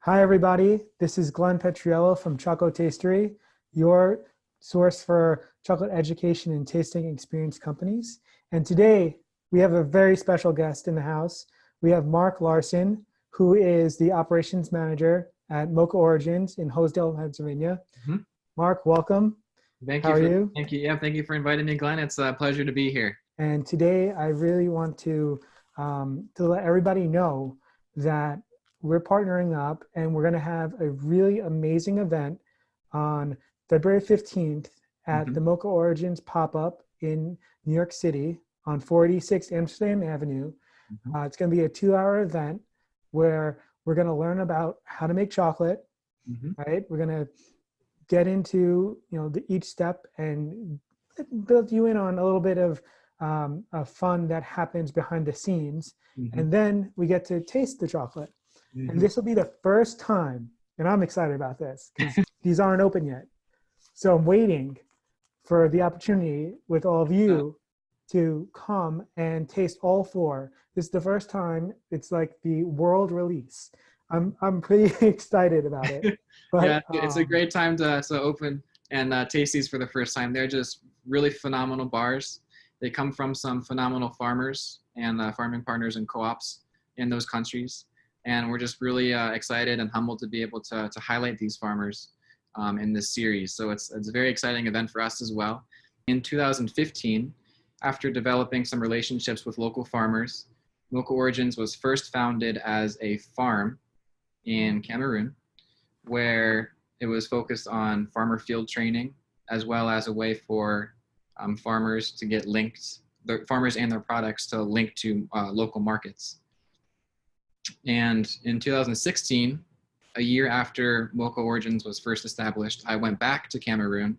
Hi, everybody. This is Glenn Petriello from Chocotastery, your source for chocolate education and tasting experience companies. And today we have a very special guest in the house. We have Mark Larson, who is the operations manager at Moka Origins in Honsdale, Pennsylvania. Mhm. Mark, welcome. Thank How you are for you? thank you. Yeah, thank you for inviting me, Glenn. It's a pleasure to be here. And today I really want to let everybody know that we're partnering up and we're going to have a really amazing event on February 15th at the Mhm. Moka Origins pop-up in New York City on 486 Amsterdam Avenue. Mhm. It's going to be a 2-hour event where we're going to learn about how to make chocolate, Mhm. right? We're going to get into each step and build you in on a little bit of fun that happens behind the scenes, Mhm. and then we get to taste the chocolate. And Mhm. this will be the first time, and I'm excited about this because these aren't open yet. So I'm waiting for the opportunity with all of Uh, you to come and taste all four. This is the first time it's like the world release. I'm pretty excited about it, yeah, but it's a great time to open and taste these for the first time. They're just really phenomenal bars. They come from some phenomenal farmers and farming partners and co-ops in those countries, and we're just really excited and humbled to be able to highlight these farmers in this series. So it's a very exciting event for us as well. In 2015, after developing some relationships with local farmers, Moka Origins was first founded as a farm in Cameroon, where it was focused on farmer field training, as well as a way for farmers to get linked, the farmers and their products to link to local markets. And in 2016, a year after Moka Origins was first established, I went back to Cameroon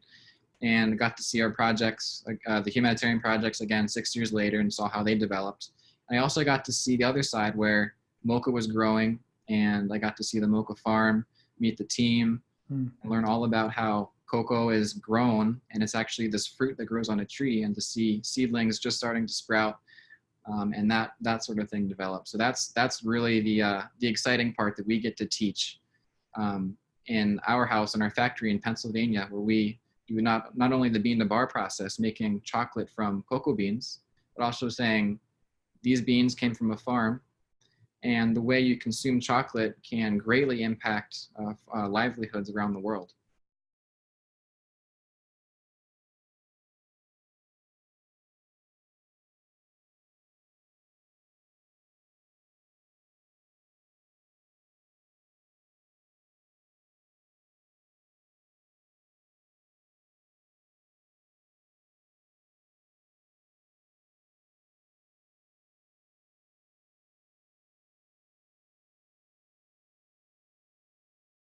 and got to see our projects, the humanitarian projects again 6 years later, and saw how they developed. I also got to see the other side where Moka was growing, and I got to see the Moka farm, meet the team, mm, and learn all about how cocoa is grown, and it's actually this fruit that grows on a tree, and to see seedlings just starting to sprout, and that sort of thing develop. So that's really the exciting part that we get to teach in our house in our factory in Pennsylvania, where we do not only the bean to bar process, making chocolate from cocoa beans, but also saying these beans came from a farm, and the way you consume chocolate can greatly impact livelihoods around the world.